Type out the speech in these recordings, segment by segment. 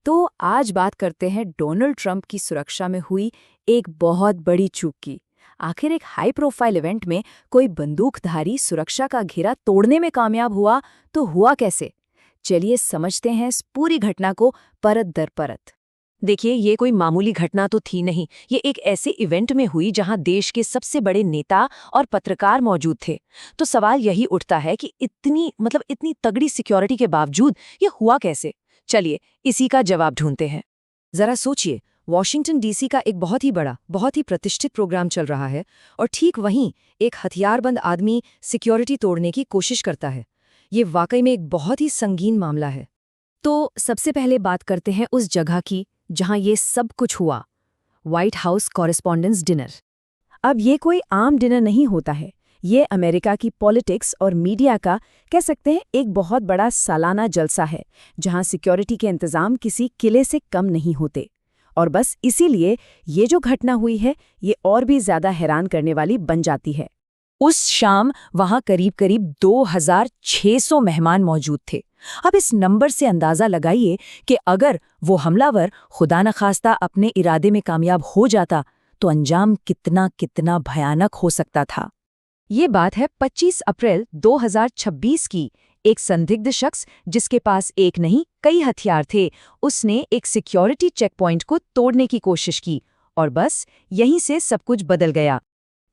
तो आज बात करते हैं डोनाल्ड ट्रंप की सुरक्षा में हुई एक बहुत बड़ी चूक की। आखिर एक हाई प्रोफाइल इवेंट में कोई बंदूकधारी सुरक्षा का घेरा तोड़ने में कामयाब हुआ तो हुआ कैसे? चलिए समझते हैं इस पूरी घटना को परत दर परत। देखिए, ये कोई मामूली घटना तो थी नहीं। ये एक ऐसे इवेंट में हुई जहां देश के सबसे बड़े नेता और पत्रकार मौजूद थे। तो सवाल यही उठता है कि इतनी तगड़ी सिक्योरिटी के बावजूद ये हुआ कैसे? चलिए इसी का जवाब ढूंढते हैं। जरा सोचिए, वॉशिंगटन डीसी का एक बहुत ही बड़ा, बहुत ही प्रतिष्ठित प्रोग्राम चल रहा है और ठीक वहीं एक हथियारबंद आदमी सिक्योरिटी तोड़ने की कोशिश करता है। ये वाकई में एक बहुत ही संगीन मामला है। तो सबसे पहले बात करते हैं उस जगह की जहां ये सब कुछ हुआ, व्हाइट हाउस कॉरेस्पॉन्डेंस डिनर। अब ये कोई आम डिनर नहीं होता है। ये अमेरिका की पॉलिटिक्स और मीडिया का, कह सकते हैं, एक बहुत बड़ा सालाना जलसा है जहां सिक्योरिटी के इंतजाम किसी किले से कम नहीं होते। और बस इसीलिए ये जो घटना हुई है ये और भी ज्यादा हैरान करने वाली बन जाती है। उस शाम वहां करीब 2600 मेहमान मौजूद थे। अब इस नंबर से अंदाजा लगाइए कि अगर वो हमलावर खुदा न खास्ता अपने इरादे में कामयाब हो जाता तो अंजाम कितना कितना भयानक हो सकता था। ये बात है 25 अप्रैल 2026 की। एक संदिग्ध शख्स, जिसके पास एक नहीं कई हथियार थे, उसने एक सिक्योरिटी चेक पॉइंट को तोड़ने की कोशिश की और बस यहीं से सब कुछ बदल गया।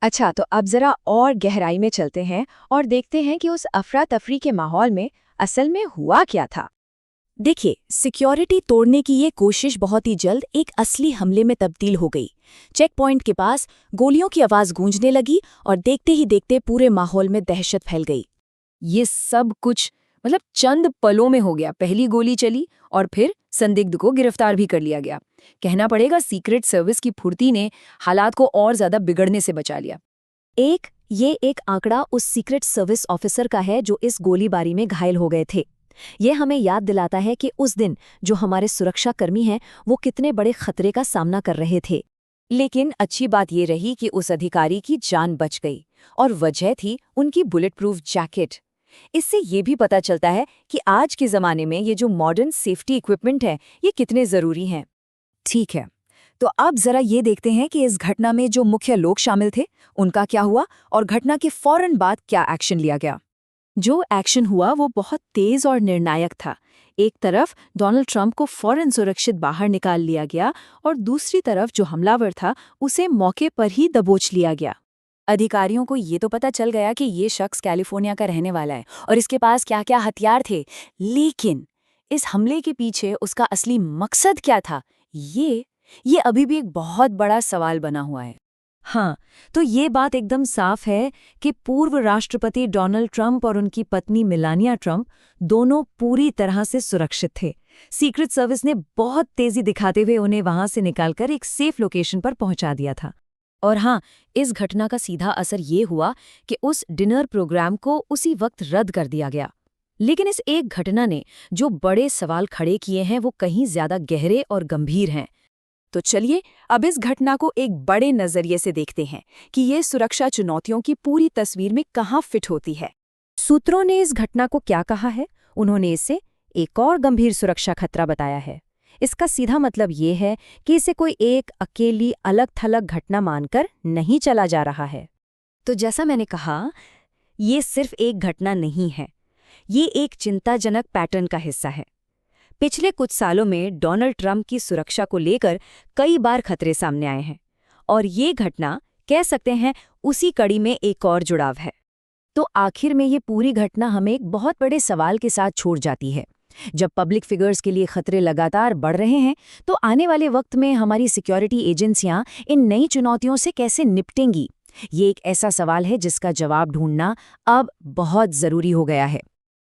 अच्छा, तो अब जरा और गहराई में चलते हैं और देखते हैं कि उस अफरा तफरी के माहौल में असल में हुआ क्या था। देखिए, सिक्योरिटी तोड़ने की ये कोशिश बहुत ही जल्द एक असली हमले में तब्दील हो गई। चेक पॉइंट के पास गोलियों की आवाज गूंजने लगी और देखते ही देखते पूरे माहौल में दहशत फैल गई। ये सब कुछ चंद पलों में हो गया। पहली गोली चली और फिर संदिग्ध को गिरफ्तार भी कर लिया गया। कहना पड़ेगा सीक्रेट सर्विस की फुर्ती ने हालात को और ज्यादा बिगड़ने से बचा लिया। ये एक आंकड़ा उस सीक्रेट सर्विस ऑफिसर का है जो इस गोलीबारी में घायल हो गए थे। ये हमें याद दिलाता है कि उस दिन जो हमारे सुरक्षाकर्मी हैं वो कितने बड़े खतरे का सामना कर रहे थे। लेकिन अच्छी बात ये रही कि उस अधिकारी की जान बच गई और वजह थी उनकी बुलेट प्रूफ जैकेट। इससे ये भी पता चलता है कि आज के ज़माने में ये जो मॉडर्न सेफ्टी इक्विपमेंट है ये कितने ज़रूरी हैं। ठीक है, तो अब ज़रा ये देखते हैं कि इस घटना में जो मुख्य लोग शामिल थे उनका क्या हुआ और घटना के फौरन बाद क्या एक्शन लिया गया। जो एक्शन हुआ वो बहुत तेज़ और निर्णायक था। एक तरफ डोनाल्ड ट्रंप को फौरन सुरक्षित बाहर निकाल लिया गया और दूसरी तरफ जो हमलावर था उसे मौके पर ही दबोच लिया गया। अधिकारियों को ये तो पता चल गया कि ये शख्स कैलिफोर्निया का रहने वाला है और इसके पास क्या क्या हथियार थे, लेकिन इस हमले के पीछे उसका असली मकसद क्या था, ये अभी भी एक बहुत बड़ा सवाल बना हुआ है। हाँ, तो ये बात एकदम साफ है कि पूर्व राष्ट्रपति डोनाल्ड ट्रंप और उनकी पत्नी मेलानिया ट्रंप दोनों पूरी तरह से सुरक्षित थे। सीक्रेट सर्विस ने बहुत तेजी दिखाते हुए उन्हें वहां से निकालकर एक सेफ लोकेशन पर पहुंचा दिया था। और हाँ, इस घटना का सीधा असर ये हुआ कि उस डिनर प्रोग्राम को उसी वक्त रद्द कर दिया गया। लेकिन इस एक घटना ने जो बड़े सवाल खड़े किए हैं वो कहीं ज्यादा गहरे और गंभीर हैं। तो चलिए अब इस घटना को एक बड़े नजरिए से देखते हैं कि ये सुरक्षा चुनौतियों की पूरी तस्वीर में कहाँ फिट होती है। सूत्रों ने इस घटना को क्या कहा है? उन्होंने इसे एक और गंभीर सुरक्षा खतरा बताया है। इसका सीधा मतलब ये है कि इसे कोई एक अकेली अलग थलग घटना मानकर नहीं चला जा रहा है। तो जैसा मैंने कहा, ये सिर्फ एक घटना नहीं है, ये एक चिंताजनक पैटर्न का हिस्सा है। पिछले कुछ सालों में डोनाल्ड ट्रंप की सुरक्षा को लेकर कई बार खतरे सामने आए हैं और ये घटना, कह सकते हैं, उसी कड़ी में एक और जुड़ाव है। तो आखिर में ये पूरी घटना हमें एक बहुत बड़े सवाल के साथ छोड़ जाती है। जब पब्लिक फिगर्स के लिए खतरे लगातार बढ़ रहे हैं तो आने वाले वक्त में हमारी सिक्योरिटी एजेंसियां इन नई चुनौतियों से कैसे निपटेंगी? ये एक ऐसा सवाल है जिसका जवाब ढूंढना अब बहुत ज़रूरी हो गया है।